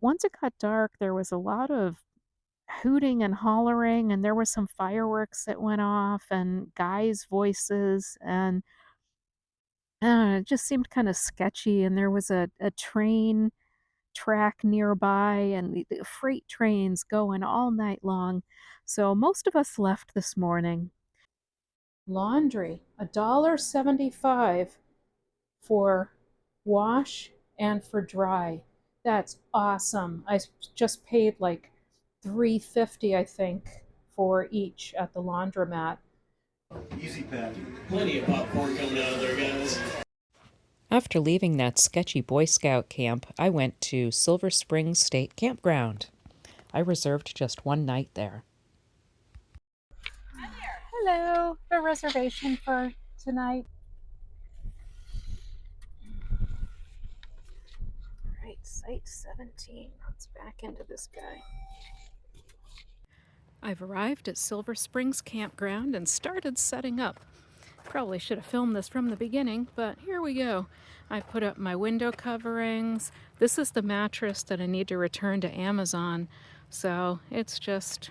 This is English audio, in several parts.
once it got dark, there was a lot of hooting and hollering, and there were some fireworks that went off and guys' voices, and it just seemed kind of sketchy. And there was a train track nearby, and the freight trains going all night long. So most of us left this morning. Laundry, $1.75 for wash and for dry. That's awesome. I just paid like $3.50, I think, for each at the laundromat. Easy pen. Plenty of popcorn coming out of there, guys. After leaving that sketchy Boy Scout camp, I went to Silver Springs State Campground. I reserved just one night there. Hello, a reservation for tonight. All right, site 17. Let's back into this guy. I've arrived at Silver Springs Campground and started setting up. Probably should have filmed this from the beginning, but here we go. I put up my window coverings. This is the mattress that I need to return to Amazon, so it's just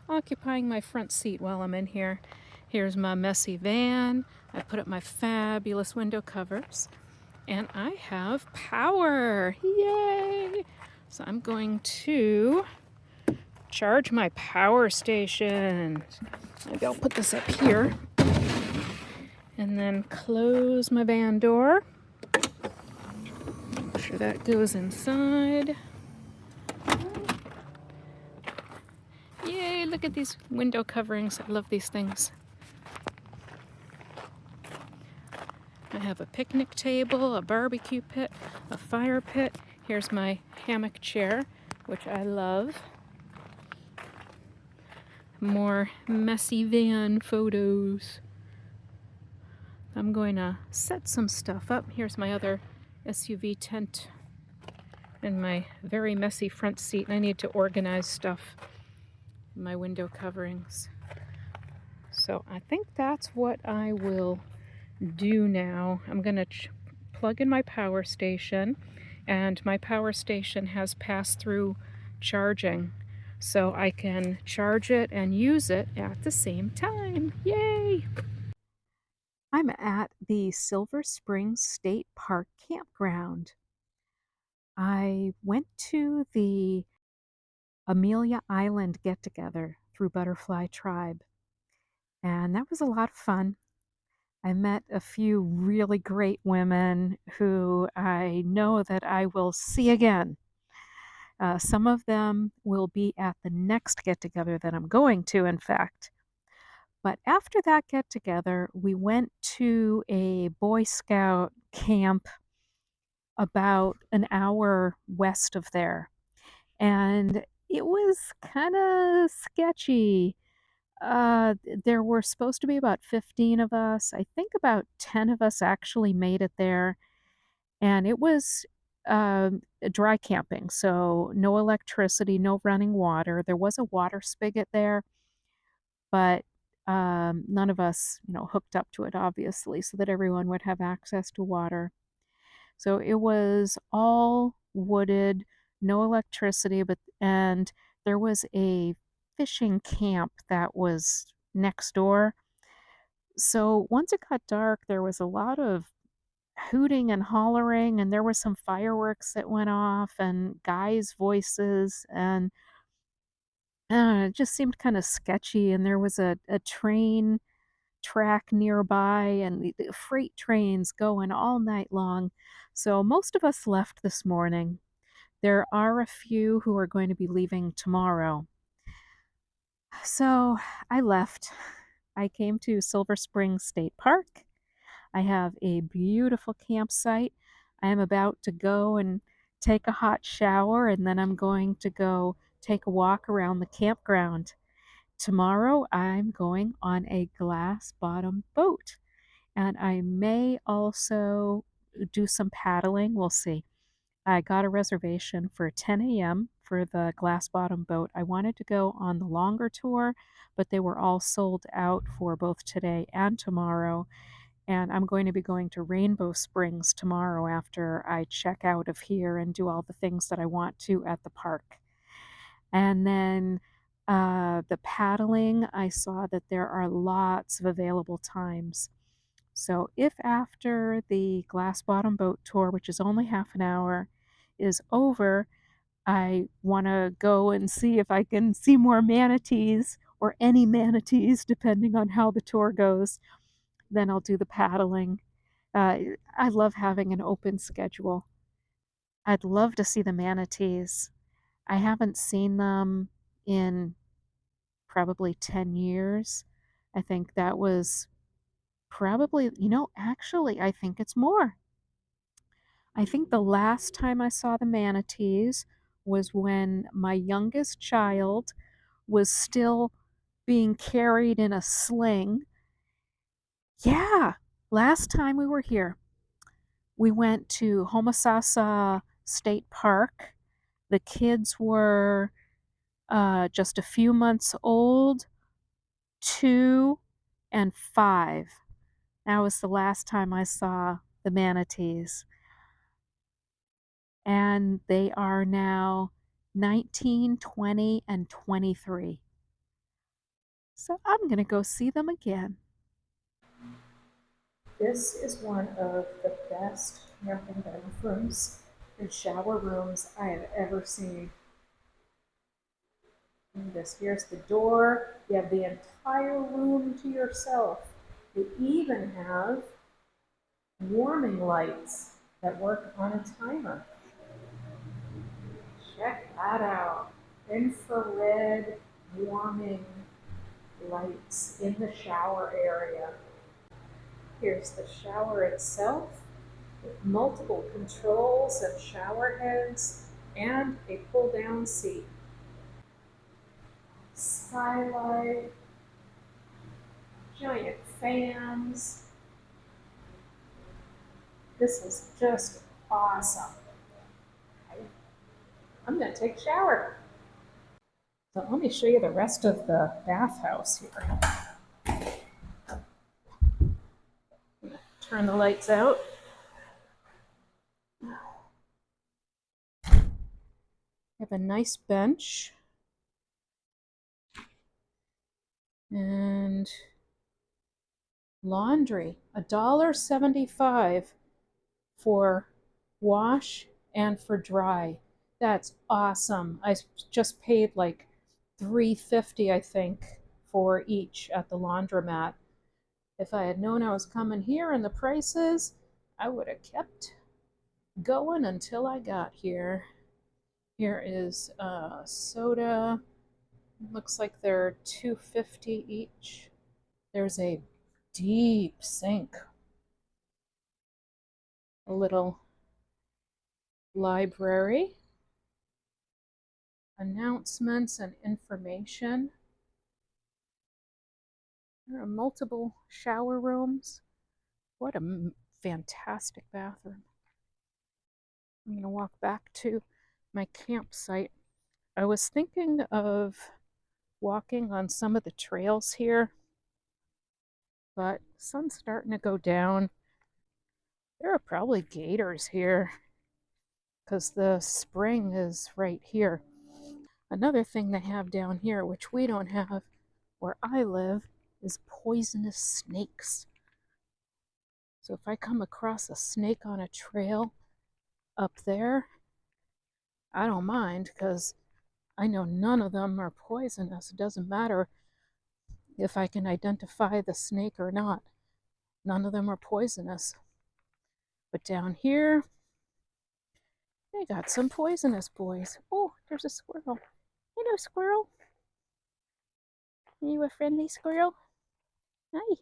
occupying my front seat while I'm in here. Here's my messy van. I put up my fabulous window covers, and I have power. Yay! So I'm going to charge my power station. Maybe I'll put this up here and then close my van door. Make sure that goes inside. Yay, look at these window coverings. I love these things. I have a picnic table, a barbecue pit, a fire pit. Here's my hammock chair, which I love. More messy van photos. I'm going to set some stuff up. Here's my other SUV tent and my very messy front seat. I need to organize stuff in my window coverings. So I think that's what I will do now. I'm going to plug in my power station, and my power station has pass-through charging, so I can charge it and use it at the same time. Yay! I'm at the Silver Springs State Park Campground. I went to the Amelia Island get-together through Butterfly Tribe, and that was a lot of fun. I met a few really great women who I know that I will see again. Some of them will be at the next get-together that I'm going to, in fact. But after that get-together, we went to a Boy Scout camp about an hour west of there. And it was kind of sketchy. There were supposed to be about 15 of us. I think about 10 of us actually made it there. And it was dry camping, so no electricity, no running water. There was a water spigot there, but none of us, hooked up to it, obviously, so that everyone would have access to water. So it was all wooded, no electricity, and there was a fishing camp that was next door. So once it got dark, there was a lot of hooting and hollering, and there were some fireworks that went off and guys' voices, and it just seemed kind of sketchy. And there was a train track nearby, and the freight trains going all night long. So most of us left this morning. There are a few who are going to be leaving tomorrow. So I left. I came to Silver Springs State Park. I have a beautiful campsite. I am about to go and take a hot shower, and then I'm going to go take a walk around the campground. Tomorrow, I'm going on a glass bottom boat, and I may also do some paddling. We'll see. I got a reservation for 10 a.m. for the glass bottom boat. I wanted to go on the longer tour, but they were all sold out for both today and tomorrow. And I'm going to be going to Rainbow Springs tomorrow after I check out of here and do all the things that I want to at the park. And then the paddling, I saw that there are lots of available times. So if after the Glass Bottom Boat Tour, which is only half an hour, is over, I want to go and see if I can see more manatees or any manatees, depending on how the tour goes. Then I'll do the paddling. I love having an open schedule. I'd love to see the manatees. I haven't seen them in probably 10 years. I think that was probably, actually, I think it's more. I think the last time I saw the manatees was when my youngest child was still being carried in a sling. Yeah, last time we were here, we went to Homosassa State Park. The kids were just a few months old, 2 and 5. That was the last time I saw the manatees. And they are now 19, 20, and 23. So I'm going to go see them again. This is one of the best camping bathrooms and shower rooms I have ever seen. And here's the door. You have the entire room to yourself. They even have warming lights that work on a timer. Check that out. Infrared warming lights in the shower area. Here's the shower itself with multiple controls and shower heads and a pull-down seat. Skylight, giant fans. This is just awesome. I'm going to take a shower. So let me show you the rest of the bathhouse here. Turn the lights out. You have a nice bench. And laundry, $1.75 for wash and for dry. That's awesome. I just paid like $3.50, I think, for each at the laundromat. If I had known I was coming here and the prices, I would have kept going until I got here. Here is soda. Looks like they're $2.50 each. There's a deep sink. A little library. Announcements and information. There are multiple shower rooms. What a fantastic bathroom. I'm going to walk back to my campsite. I was thinking of walking on some of the trails here, but sun's starting to go down. There are probably gators here because the spring is right here. Another thing they have down here, which we don't have where I live, is poisonous snakes. So if I come across a snake on a trail up there, I don't mind because I know none of them are poisonous. It doesn't matter if I can identify the snake or not. None of them are poisonous. But down here, they got some poisonous boys. Oh, there's a squirrel. Hello, squirrel. Are you a friendly squirrel? Hi.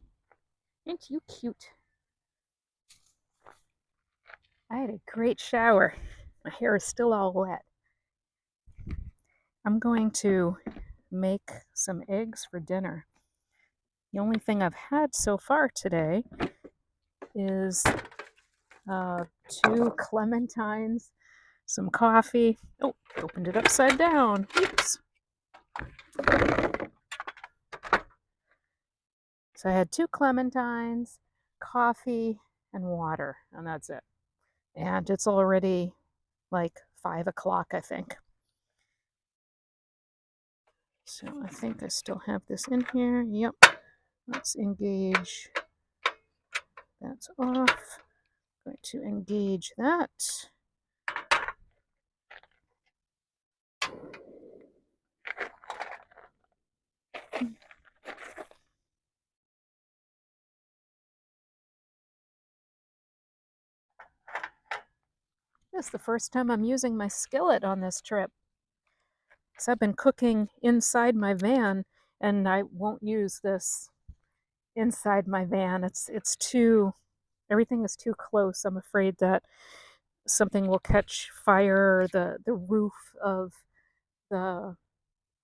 Aren't you cute? I had a great shower. My hair is still all wet. I'm going to make some eggs for dinner. The only thing I've had so far today is 2 clementines, some coffee. Oh, opened it upside down. Oops. So I had 2 clementines, coffee and water, and that's it. And it's already like 5 o'clock, I think. So I think I still have this in here. Yep. Let's engage. That's off. Going to engage that. This is the first time I'm using my skillet on this trip. So I've been cooking inside my van, and I won't use this inside my van. It's too, everything is too close. I'm afraid that something will catch fire. The roof of the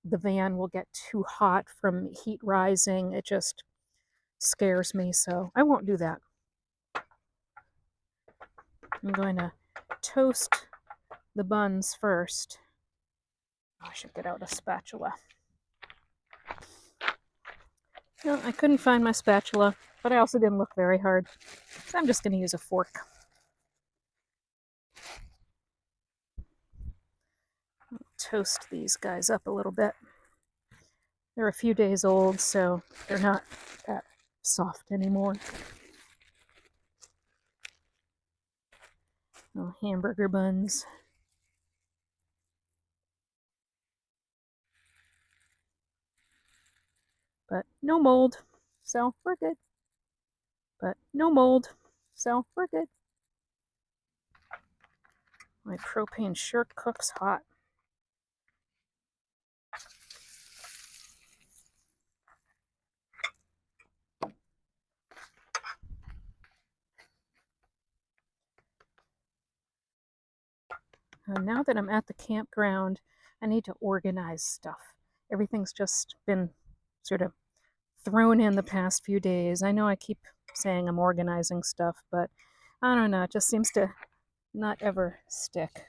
van will get too hot from heat rising. It just scares me, so I won't do that. I'm going to toast the buns first. I should get out a spatula. No, I couldn't find my spatula, but I also didn't look very hard. So I'm just going to use a fork. Toast these guys up a little bit. They're a few days old, so they're not that soft anymore. Oh, hamburger buns. But no mold, so we're good. But no mold, so we're good. My propane sure cooks hot. Now that I'm at the campground, I need to organize stuff. Everything's just been sort of thrown in the past few days. I know I keep saying I'm organizing stuff, but I don't know, it just seems to not ever stick.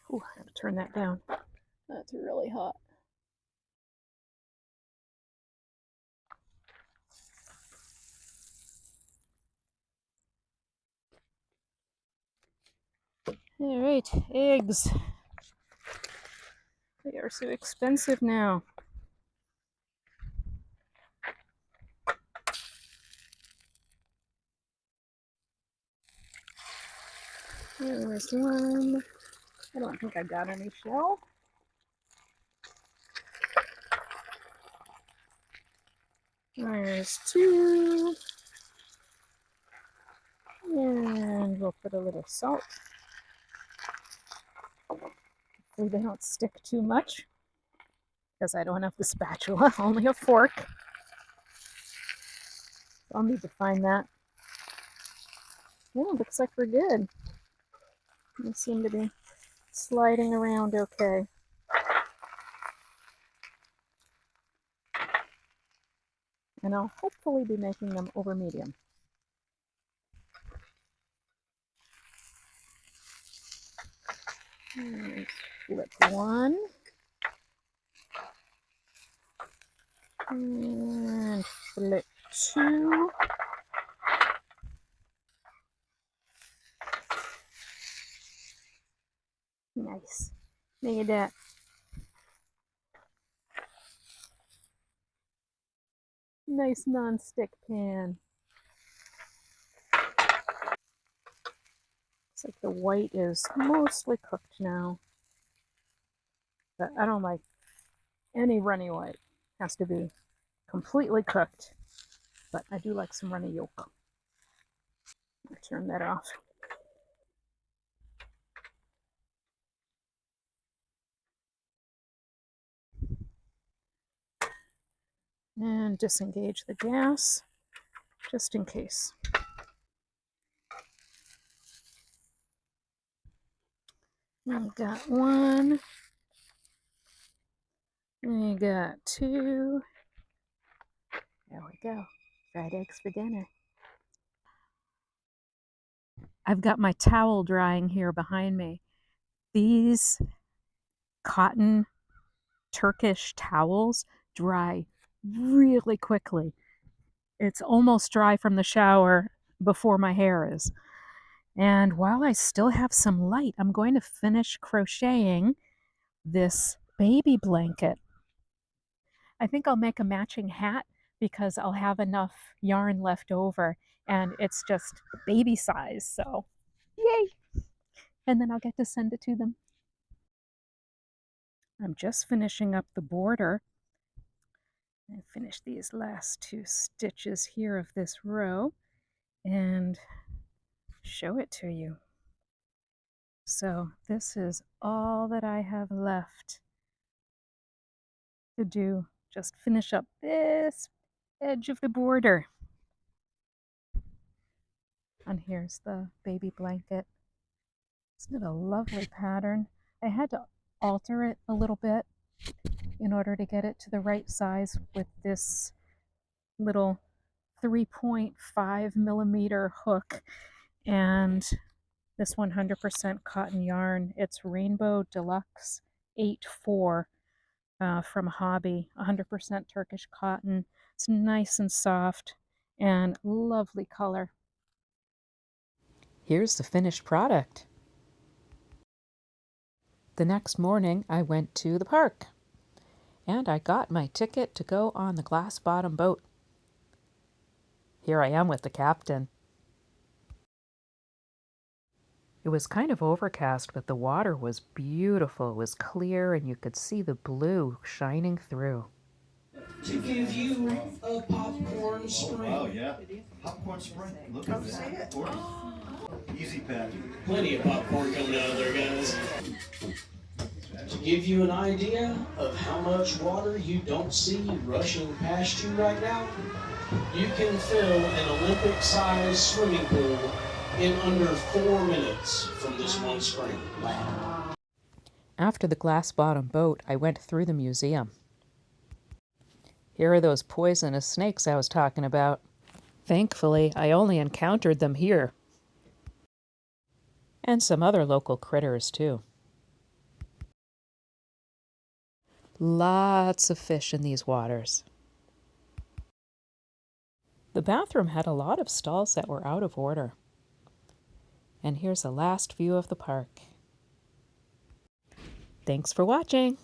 Ooh, I have to turn that down. That's really hot. All right, eggs. They are so expensive now. There's one. I don't think I got any shell. There's two. And we'll put a little salt. Hopefully they don't stick too much, because I don't have the spatula, only a fork. I'll need to find that. Yeah, looks like we're good. They seem to be sliding around okay. And I'll hopefully be making them over medium. Let's flip one. And flip two. Nice. Look at that. Nice non-stick pan. Looks like the white is mostly cooked now. But I don't like any runny white. It has to be completely cooked. But I do like some runny yolk. I'll turn that off. And disengage the gas, just in case. We got one. We got two. There we go. Fried eggs for dinner. I've got my towel drying here behind me. These cotton Turkish towels dry really quickly. It's almost dry from the shower before my hair is. And while I still have some light, I'm going to finish crocheting this baby blanket. I think I'll make a matching hat because I'll have enough yarn left over and it's just baby size. So, yay! And then I'll get to send it to them. I'm just finishing up the border. I finish these last 2 stitches here of this row and show it to you. So this is all that I have left to do. Just finish up this edge of the border. And here's the baby blanket. Isn't it a lovely pattern? I had to alter it a little bit in order to get it to the right size with this little 3.5 millimeter hook and this 100% cotton yarn. It's Rainbow Deluxe 8-4 from Hobby, 100% Turkish cotton. It's nice and soft and lovely color. Here's the finished product. The next morning, I went to the park, and I got my ticket to go on the glass-bottom boat. Here I am with the captain. It was kind of overcast, but the water was beautiful. It was clear, and you could see the blue shining through. To give you a popcorn spring. Oh, yeah. Popcorn spring. Look at that. Easy pen. Plenty of popcorn coming out of there, guys. To give you an idea of how much water you don't see rushing past you right now, you can fill an Olympic-sized swimming pool in under 4 minutes from this one spring. After the glass-bottom boat, I went through the museum. Here are those poisonous snakes I was talking about. Thankfully, I only encountered them here. And some other local critters, too. Lots of fish in these waters. The bathroom had a lot of stalls that were out of order. And here's a last view of the park. Thanks for watching.